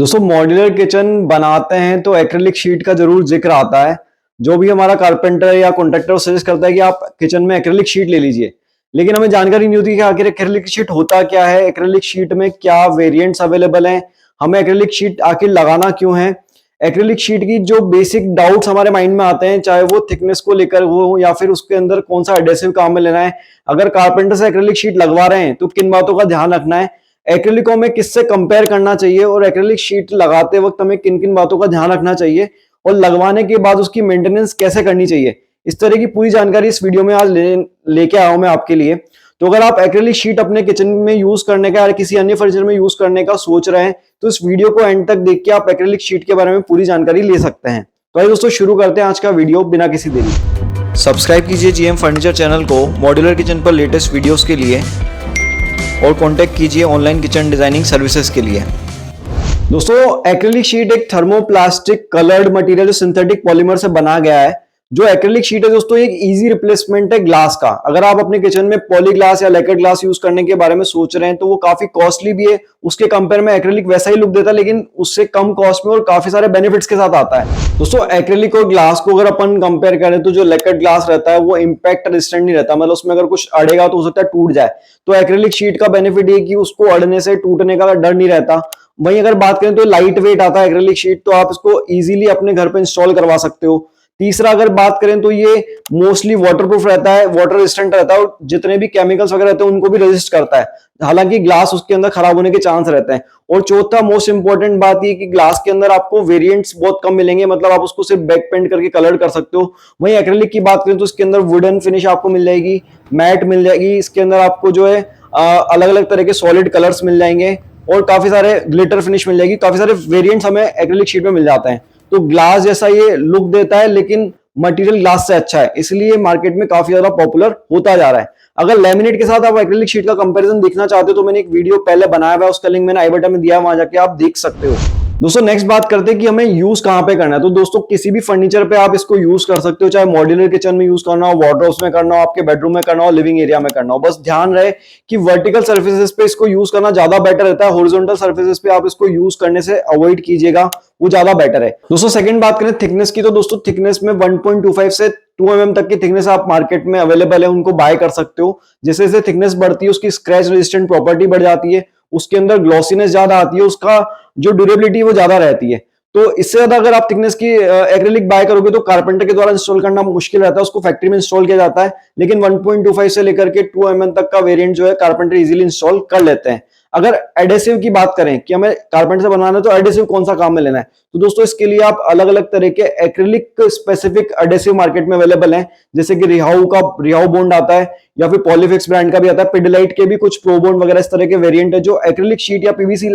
दोस्तों modular kitchen बनाते हैं तो एक्रिलिक शीट का जरूर जिक्र आता है। जो भी हमारा कारपेंटर या कॉन्ट्रैक्टर सजेस्ट करता है कि आप किचन में एक्रिलिक शीट ले लीजिए, लेकिन हमें जानकारी नहीं होती कि आखिर एक्रिलिक शीट होता क्या है, एक्रिलिक शीट में क्या वेरिएंट्स अवेलेबल हैं, हमें एक्रिलिक शीट आखिर लगाना क्यों है। एक्रिलिक शीट की जो बेसिक डाउट्स हमारे माइंड में आते हैं, चाहे वो थिकनेस को लेकर हो या फिर उसके अंदर कौन सा एडेसिव काम में लेना है, अगर कारपेंटर से एक्रिलिक शीट लगवा रहे हैं तो किन बातों का ध्यान रखना है, एक्रिलिक को हमें किससे कंपेयर करना चाहिए और एक्रिलिक शीट लगाते वक्त हमें किन किन बातों का ध्यान रखना चाहिए और लगवाने के बाद उसकी मेंटेनेंस कैसे करनी चाहिए, इस तरह की पूरी जानकारी इस वीडियो में आज लेके आया हूं मैं आपके लिए। तो अगर आप एक्रिलिक शीट अपने किचन में यूज करने का या किसी अन्य फर्नीचर में यूज करने का सोच रहे हैं तो इस वीडियो को एंड तक देख के आप एक्रिलिक शीट के बारे में पूरी जानकारी ले सकते हैं। तो आइए दोस्तों शुरू करते हैं आज का वीडियो बिना किसी देरी। सब्सक्राइब कीजिए जीएम फर्नीचर चैनल को मॉड्यूलर किचन पर लेटेस्ट वीडियोस के लिए और कांटेक्ट कीजिए ऑनलाइन किचन डिजाइनिंग सर्विसेज के लिए। दोस्तों एक्रिलिक शीट एक थर्मोप्लास्टिक कलर्ड मटेरियल जो सिंथेटिक पॉलीमर से बना गया है। जो एक्रिलिक शीट है दोस्तों एक इजी रिप्लेसमेंट है ग्लास का। अगर आप अपने किचन में पॉली ग्लास या लेकेट ग्लास यूज करने के बारे में सोच रहे हैं तो वो काफी कॉस्टली भी है, उसके कंपेयर में एक्रिलिक वैसा ही लुक देता है लेकिन उससे कम कॉस्ट में और काफी सारे बेनिफिट्स के साथ आता है। दोस्तों एक्रिलिक और ग्लास को अगर अपन कंपेयर करें तो जो लेकेट ग्लास रहता है वो इंपैक्ट रेजिस्टेंट नहीं रहता, मतलब उसमें अगर कुछ अड़ेगा तो हो सकता है टूट जाए। तो एक्रिलिक शीट का बेनिफिट ये कि उसको अड़ने से टूटने का डर नहीं रहता। वहीं अगर बात करें तो लाइट वेट आता है एक्रिलिक शीट, तो आप इसको इजीली अपने घर पे इंस्टॉल करवा सकते हो। तीसरा अगर बात करें तो ये मोस्टली वाटरप्रूफ रहता है, वाटर रेजिस्टेंट रहता है और जितने भी केमिकल्स वगैरह रहते हैं उनको भी रेजिस्ट करता है, हालांकि ग्लास उसके अंदर खराब होने के चांस रहते हैं। और चौथा मोस्ट इंपॉर्टेंट बात ये कि ग्लास के अंदर आपको वेरिएंट्स बहुत कम मिलेंगे, मतलब आप उसको सिर्फ बैक पेंट करके कलर कर सकते हो। वहीं एक्रिलिक की बात करें तो इसके अंदर वुडन फिनिश आपको मिल जाएगी, मैट मिल जाएगी, इसके अंदर आपको जो है अलग अलग तरह के सॉलिड कलर्स मिल जाएंगे और काफी सारे ग्लिटर फिनिश मिल जाएगी। काफी सारे वेरिएंट्स हमें एक्रिलिक शीट में मिल जाते हैं। तो ग्लास जैसा ये लुक देता है लेकिन मटेरियल ग्लास से अच्छा है, इसलिए मार्केट में काफी ज्यादा पॉपुलर होता जा रहा है। अगर लैमिनेट के साथ आप एक्रिलिक शीट का कंपैरिजन देखना चाहते हो तो मैंने एक वीडियो पहले बनाया हुआ है, उसका लिंक मैंने आई बटन में दिया है, वहां जाके आप देख सकते हो। दोस्तों नेक्स्ट बात करते हैं कि हमें यूज कहां पे करना है। तो दोस्तों किसी भी फर्नीचर पे आप इसको यूज कर सकते हो, चाहे मॉड्यूलर किचन में यूज करना हो, वार्डरोब्स में करना हो, आपके बेडरूम में करना हो, लिविंग एरिया में करना हो। बस ध्यान रहे कि वर्टिकल सर्फेसेस पे इसको यूज करना ज्यादा बेटर रहता है, हॉरिजॉन्टल सर्फेसेस पे आप इसको यूज करने से अवॉइड कीजिएगा, वो ज्यादा बेटर है। दोस्तों सेकंड बात करें थिकनेस की, तो दोस्तों थिकनेस में 1.25 से 2 mm तक की थिकनेस आप मार्केट में अवेलेबल है, उनको बाय कर सकते हो। जैसे जैसे थिकनेस बढ़ती है उसकी स्क्रैच रेजिस्टेंट प्रॉपर्टी बढ़ जाती है, उसके अंदर ग्लॉसीनेस ज्यादा आती है, उसका जो ड्यूरेबिलिटी वो ज्यादा रहती है। तो इससे ज्यादा अगर आप थिकनेस की एक्रिलिक बाय करोगे तो कारपेंटर के द्वारा इंस्टॉल करना मुश्किल रहता है, उसको फैक्ट्री में इंस्टॉल किया जाता है। लेकिन 1.25 से लेकर के 2 mm तक का वेरिएंट जो है कारपेंटर इजीली इंस्टॉल कर लेते हैं। अगर एडेसिव की बात करें कि हमें कारपेंटर से बनाना है तो एडेसिव कौन सा काम में लेना है, तो दोस्तों इसके लिए आप अलग अलग तरह के एक्रिलिक स्पेसिफिक एडेसिव मार्केट में अवेलेबल हैं। जैसे कि रिहाउ बॉन्ड आता है या फिर पॉलीफिक्स ब्रांड का भी आता है, पिडिलाइट के भी कुछ प्रो बॉन्ड वगैरह इस तरह के वेरिएंट है जो एक्रिलिक शीट या पीवीसी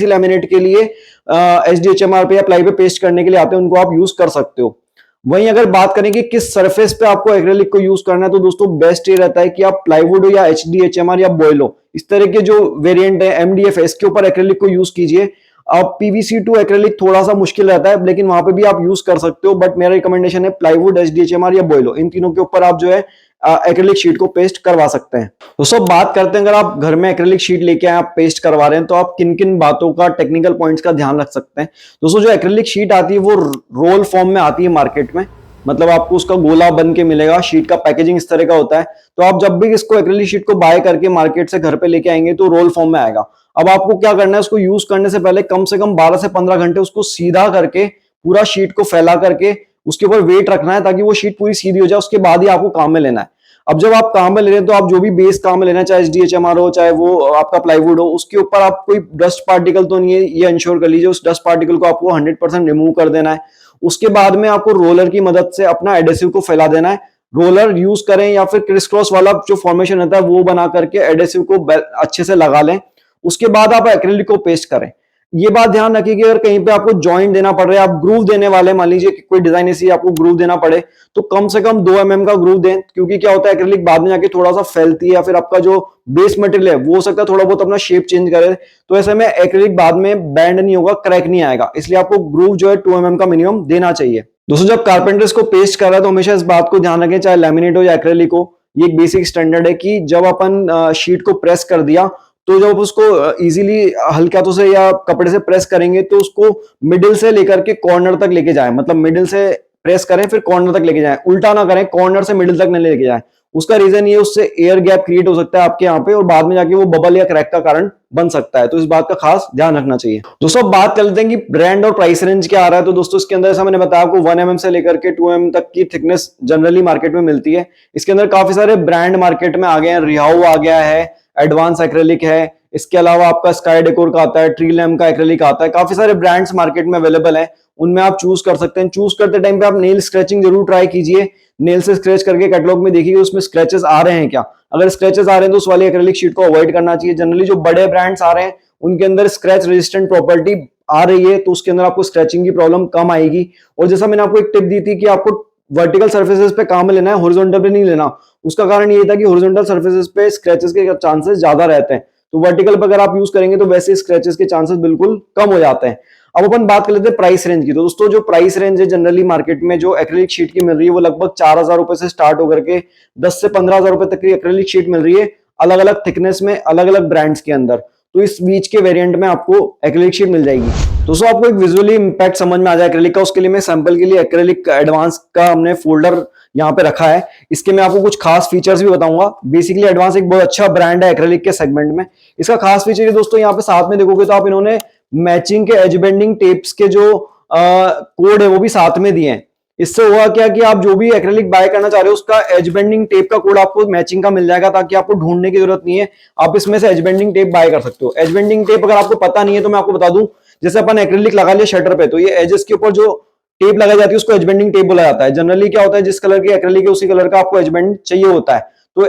लैमिनेट के लिए एचडीएचएमआर पे या प्लाई पे पेस्ट करने के लिए आते हैं, उनको आप यूज कर सकते हो। वहीं अगर बात करें कि किस सरफेस पे आपको एक्रिलिक को यूज करना है तो दोस्तों बेस्ट ये रहता है कि आप प्लाईवुड हो या एचडीएचएमआर या बॉयलो, इस तरह के जो वेरिएंट है एमडीएफ इसके ऊपर एक्रिलिक को यूज कीजिए। अब पीवीसी टू एक्रिलिक थोड़ा सा मुश्किल रहता है लेकिन वहां पे भी आप यूज कर सकते हो, बट मेरा रिकमेंडेशन है प्लाईवुड, एचडीएचएमआर या बॉयलो, इन तीनों के ऊपर आप जो है एक्रिलिक शीट को पेस्ट करवा सकते हैं। दोस्तों बात करते हैं अगर आप घर में एक्रिलिक शीट लेके आए, आप पेस्ट करवा रहे हैं तो आप किन किन बातों का, टेक्निकल पॉइंट्स का ध्यान रख सकते हैं। दोस्तों जो एक्रिलिक शीट आती है वो रोल फॉर्म में आती है मार्केट में, मतलब आपको उसका गोला बन के मिलेगा, शीट का पैकेजिंग इस तरह का होता है। तो आप जब भी इसको एक्रिलिक शीट को बाय करके मार्केट से घर पे लेके आएंगे तो रोल फॉर्म में आएगा। अब आपको क्या करना है, उसको यूज करने से पहले कम से कम 12 से 15 घंटे उसको सीधा करके पूरा शीट को फैला करके उसके ऊपर वेट रखना है ताकि वो शीट पूरी सीधी हो जाए, उसके बाद ही आपको काम में लेना है। अब जब आप काम में ले रहे हैं तो आप जो भी बेस काम में लेना है, चाहे एचडीएचएमआर हो चाहे वो आपका प्लाईवुड हो, उसके ऊपर आप कोई डस्ट पार्टिकल तो नहीं है, ये इंश्योर कर लीजिए उस डस्ट पार्टिकल को आपको 100% रिमूव कर देना है। उसके बाद में आपको रोलर की मदद से अपना एडेसिव को फैला देना है। रोलर यूज करें या फिर क्रिस क्रॉस वाला जो फॉर्मेशन रहता है वो बना करके एडेसिव को अच्छे से लगा लें। उसके बाद आप एक्रिलिक को पेस्ट करें। ये बात ध्यान रखिए कि अगर कहीं पे आपको जॉइंट देना पड़ रहा है, आप ग्रूव देने वाले, मान लीजिए कि कोई डिजाइन ऐसी आपको ग्रूव देना पड़े तो कम से कम 2 mm का ग्रूव दें, क्योंकि क्या होता है एक्रिलिक बाद में जाके थोड़ा सा फैलती है या फिर आपका जो बेस मटेरियल है वो हो सकता है थोड़ा बहुत अपना शेप चेंज करे, तो ऐसे में एक्रिलिक बाद में बैंड नहीं होगा, क्रैक नहीं आएगा, इसलिए आपको ग्रूव जो है 2 mm का मिनिमम देना चाहिए। दोस्तों जब कारपेंटर्स को पेस्ट कर रहा है तो हमेशा इस बात को ध्यान रखें, चाहे लैमिनेट हो या एक्रिलिक हो, ये एक बेसिक स्टैंडर्ड है कि जब अपन शीट को प्रेस कर दिया तो जब उसको इजीली हल्के हाथों से या कपड़े से प्रेस करेंगे तो उसको मिडिल से लेकर के कॉर्नर तक लेके जाएं, मतलब मिडिल से प्रेस करें फिर कॉर्नर तक लेके जाएं, उल्टा ना करें, कॉर्नर से मिडिल तक नहीं लेके जाएं। उसका रीजन ये, उससे एयर गैप क्रिएट हो सकता है आपके यहाँ पे और बाद में जाके वो बबल या क्रैक का कारण बन सकता है, तो इस बात का खास ध्यान रखना चाहिए। दोस्तों अब बात कर लेते हैं कि ब्रांड और प्राइस रेंज क्या आ रहा है। तो दोस्तों इसके अंदर, जैसा मैंने बताया आपको, 1 mm से लेकर के 2 mm तक की थिकनेस जनरली मार्केट में मिलती है। इसके अंदर काफी सारे ब्रांड मार्केट में आ गए हैं, रिहाउ आ गया है, एडवांस एक्रेलिक है, इसके अलावा आपका स्काई डेकोर का आता है, ट्री लैम्प का एक्रेलिक आता है, काफी सारे ब्रांड्स मार्केट में अवेलेबल है, उनमें आप चूज कर सकते हैं। चूज करते टाइम पे आप नेल स्क्रैचिंग जरूर ट्राई कीजिए, नेल से स्क्रैच करके कैटलॉग में देखिए उसमें स्क्रैचेस आ रहे हैं क्या। अगर स्क्रैचेस आ रहे हैं तो उस वाली एक्रेलिक शीट को अवॉइड करना चाहिए। जनरली जो बड़े ब्रांड्स आ रहे हैं उनके अंदर स्क्रैच रेजिस्टेंट प्रॉपर्टी आ रही है, तो उसके अंदर आपको स्क्रैचिंग की प्रॉब्लम कम आएगी। और जैसा मैंने आपको एक टिप दी थी कि आपको वर्टिकल सर्फेसेस पे काम लेना है, हॉरिजॉन्टल पे नहीं लेना, उसका कारण ये था कि हॉरिजॉन्टल सर्फेसेस पे स्क्रैचेस के चांसेस ज्यादा रहते हैं, तो वर्टिकल पे अगर आप यूज करेंगे तो वैसे स्क्रैचेस के चांसेस बिल्कुल कम हो जाते हैं। अब अपन बात कर लेते हैं प्राइस रेंज की। तो दोस्तों जो प्राइस रेंज है जनरली मार्केट में जो एक्रेलिक शीट की मिल रही है वो लगभग 4,000 रुपए से स्टार्ट होकर के 10 से 15,000 रुपए तक की एक्रेलिक शीट मिल रही है, अलग अलग थिकनेस में, अलग अलग ब्रांड्स के अंदर। तो इस बीच के वेरिएंट में आपको एक्रेलिक शीट मिल जाएगी। दोस्तों आपको एक विजुअली इंपैक्ट समझ में आ जाए एक्रेलिक का, उसके लिए मैं सैंपल के लिए एक्रेलिक एडवांस का हमने फोल्डर यहाँ पे रखा है। इसके मैं आपको कुछ खास फीचर्स भी बताऊंगा। बेसिकली एडवांस एक बहुत अच्छा ब्रांड है एक्रेलिक के सेगमेंट में। इसका खास फीचर है दोस्तों, यहाँ पे साथ में देखोगे तो आप इन्होंने मैचिंग के एज बेंडिंग टेप्स के जो कोड है वो भी साथ में दिए हैं। इससे हुआ क्या कि आप जो भी एक्रेलिक बाय करना चाह रहे हो उसका एज बेंडिंग टेप का कोड आपको मैचिंग का मिल जाएगा, ताकि आपको ढूंढने की जरूरत नहीं है, आप इसमें से एज बेंडिंग टेप बाय कर सकते हो। एज बेंडिंग टेप अगर आपको पता नहीं है तो मैं आपको बता दूं, जैसे अपन एक्रेलिक लगा लिया शटर पे, तो ये एजेस के ऊपर जो टेप लगाई जाती है उसको एज बेंडिंग टेप बोला जाता है। जनरली क्या होता है, जिस कलर की एक्रेलिक है उसी कलर का आपको एज बेंड चाहिए होता है। तो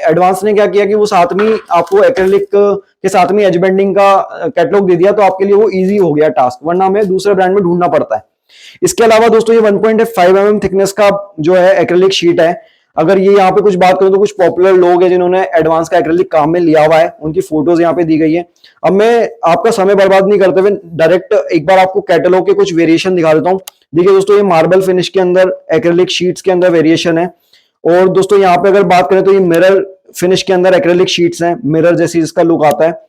एडवांस ने क्या किया कि वो साथ में आपको एक्रेलिक के साथ में एज बेंडिंग का कैटलॉग दे दिया, तो आपके लिए वो इजी हो गया टास्क, वरना हमें दूसरे ब्रांड में ढूंढना पड़ता है। इसके अलावा दोस्तों ये 1.5 mm थिकनेस का जो है एक्रेलिक शीट है। अगर ये यहाँ पे कुछ बात करूं तो कुछ पॉपुलर लोग हैं जिन्होंने एडवांस का एक्रेलिक काम में लिया हुआ है, उनकी फोटोज यहाँ पे दी गई है। अब मैं आपका समय बर्बाद नहीं करते हुए डायरेक्ट एक बार आपको कैटलॉग के कुछ वेरिएशन दिखा देता हूँ। देखिए दोस्तों, ये मार्बल फिनिश के अंदर एक्रेलिक शीट्स के अंदर वेरिएशन है। और दोस्तों यहाँ पे अगर बात करें तो ये मिरर फिनिश के अंदर एक्रेलिक शीट्स हैं, मिरर जैसी इसका लुक आता है।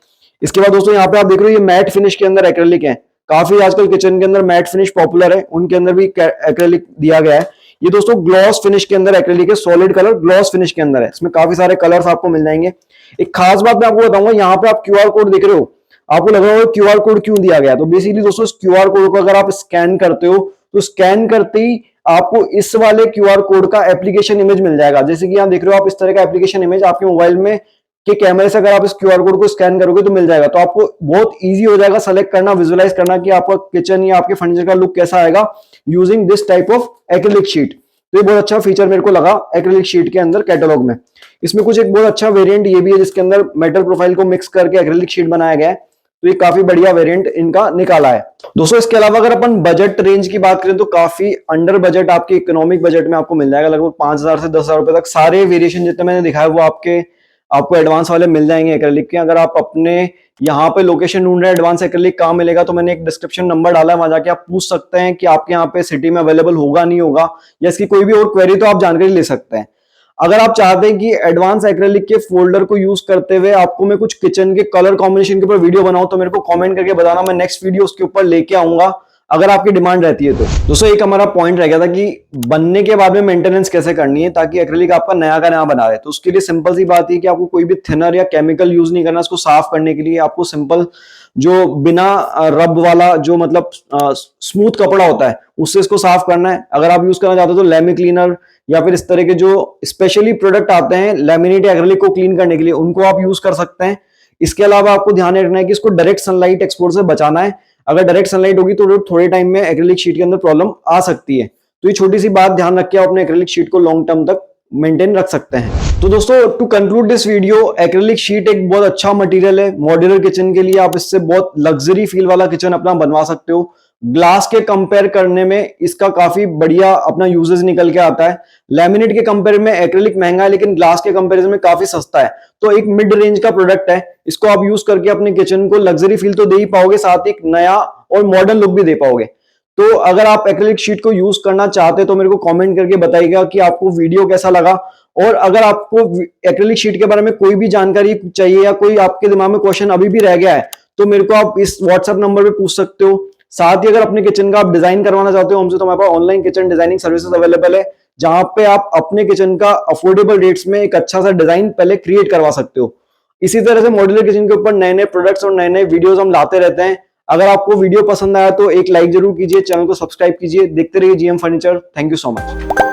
इसके बाद दोस्तों यहाँ पे आप देख रहे हो ये मैट फिनिश के अंदर एक्रेलिक है। काफी आजकल किचन के अंदर मैट फिनिश पॉपुलर है, उनके अंदर भी एक्रेलिक दिया गया है। ये दोस्तों ग्लॉस फिनिश के अंदर एक्रेलिक है, सॉलिड कलर ग्लॉस फिनिश के अंदर है। इसमें काफी सारे कलर्स आपको मिल जाएंगे। एक खास बात मैं आपको बताऊंगा, यहाँ पे आप क्यूआर कोड देख रहे हो, आपको लग रहा होगा क्यूआर कोड क्यों दिया गया। तो बेसिकली दोस्तों इस क्यूआर कोड को अगर आप स्कैन करते हो तो स्कैन करते ही आपको इस वाले क्यूआर कोड का एप्लीकेशन इमेज मिल जाएगा। जैसे कि यहाँ देख रहे हो आप, इस तरह का एप्लीकेशन इमेज आपके मोबाइल में के कैमरे से अगर आप इस क्यूआर कोड को स्कैन करोगे तो मिल जाएगा। तो आपको बहुत इजी हो जाएगा सेलेक्ट करना, विजुअलाइज करना कि आपका किचन या आपके फर्नीचर का लुक कैसा आएगा using this type of acrylic sheet. तो ये बहुत अच्छा फीचर मेरे को लगा एक्रेलिक शीट के अंदर कैटलॉग में। इसमें कुछ एक बहुत अच्छा वेरिएंट ये भी है जिसके अंदर मेटल प्रोफाइल को मिक्स करके एक्रेलिक शीट बनाया गया है, तो ये काफी बढ़िया वेरिएंट इनका निकाला है। दोस्तों इसके अलावा अगर अपन बजट रेंज की बात करें तो काफी अंडर बजट आपके इकोनॉमिक बजट में आपको मिल जाएगा, लगभग 5,000 से 10,000 रुपए तक। सारे वेरिएशन जितने मैंने दिखाया वो आपको एडवांस वाले मिल जाएंगे एक्रेलिक के। अगर आप अपने यहाँ पे लोकेशन ढूंढ रहे हैं एडवांस एक्रेलिक कहाँ मिलेगा, तो मैंने एक डिस्क्रिप्शन नंबर डाला है, वहां जाके आप पूछ सकते हैं कि आपके यहाँ पे सिटी में अवेलेबल होगा नहीं होगा, या इसकी कोई भी और क्वेरी तो आप जानकारी ले सकते हैं। अगर आप चाहते हैं कि एडवांस एक्रेलिक के फोल्डर को यूज करते हुए आपको मैं कुछ किचन के कलर कॉम्बिनेशन के ऊपर वीडियो बनाऊं तो मेरे को कमेंट करके बताना, मैं नेक्स्ट वीडियो उसके ऊपर लेके आऊंगा अगर आपकी डिमांड रहती है तो। दोस्तों एक हमारा पॉइंट रह गया था कि बनने के बाद में मेंटेनेंस कैसे करनी है ताकि एक्रेलिक आपका नया का नया बना रहे। तो उसके लिए सिंपल सी बात है कि आपको कोई भी थिनर या केमिकल यूज नहीं करना। इसको साफ करने के लिए आपको सिंपल जो बिना रब वाला जो मतलब स्मूथ कपड़ा होता है उससे इसको साफ करना है। अगर आप यूज करना चाहते हो तो लैमी क्लीनर या फिर इस तरह के जो स्पेशली प्रोडक्ट आते हैं लैमिनेट एक्रेलिक को क्लीन करने के लिए, उनको आप यूज कर सकते हैं। इसके अलावा आपको ध्यान रखना है कि इसको डायरेक्ट सनलाइट एक्सपोजर से बचाना है। अगर डायरेक्ट सनलाइट होगी तो थोड़े टाइम में एक्रेलिक शीट के अंदर प्रॉब्लम आ सकती है। तो ये छोटी सी बात ध्यान रख के आप अपने एक्रेलिक शीट को लॉन्ग टर्म तक मेंटेन रख सकते हैं। तो दोस्तों to conclude this video, acrylic sheet एक बहुत अच्छा मटेरियल है मॉड्यूलर किचन के लिए। आप इससे बहुत लग्जरी फील वाला किचन अपना बनवा सकते हो। ग्लास के कंपेयर करने में इसका काफी बढ़िया अपना यूजेस निकल के आता है। लैमिनेट के कंपेयर में एक्रेलिक महंगा है लेकिन ग्लास के कंपैरिजन में काफी सस्ता है। तो एक मिड रेंज का प्रोडक्ट है, इसको आप यूज करके अपने किचन को लग्जरी फील तो दे ही पाओगे, साथ ही एक नया और मॉडर्न लुक भी दे पाओगे। तो अगर आप एक्रेलिक शीट को यूज करना चाहते तो मेरे को कमेंट करके बताइएगा कि आपको वीडियो कैसा लगा और अगर आपको एक्रेलिक शीट के बारे में कोई भी जानकारी चाहिए या कोई आपके दिमाग में क्वेश्चन अभी भी रह गया है तो मेरे को आप इस व्हाट्सएप नंबर पे पूछ सकते हो। साथ ही अगर अपने किचन का आप डिजाइन करवाना चाहते हो हमसे तो हमारे पास online kitchen designing services available है, जहां पे आप अपने किचन का अफोर्डेबल रेट्स में एक अच्छा सा डिजाइन पहले क्रिएट करवा सकते हो। इसी तरह से मॉड्यूलर किचन के ऊपर नए नए प्रोडक्ट्स और नए नए वीडियोस हम लाते रहते हैं। अगर आपको वीडियो पसंद आया तो एक लाइक जरूर कीजिए, चैनल को सब्सक्राइब कीजिए, देखते रहिए GM furniture. Thank you so much.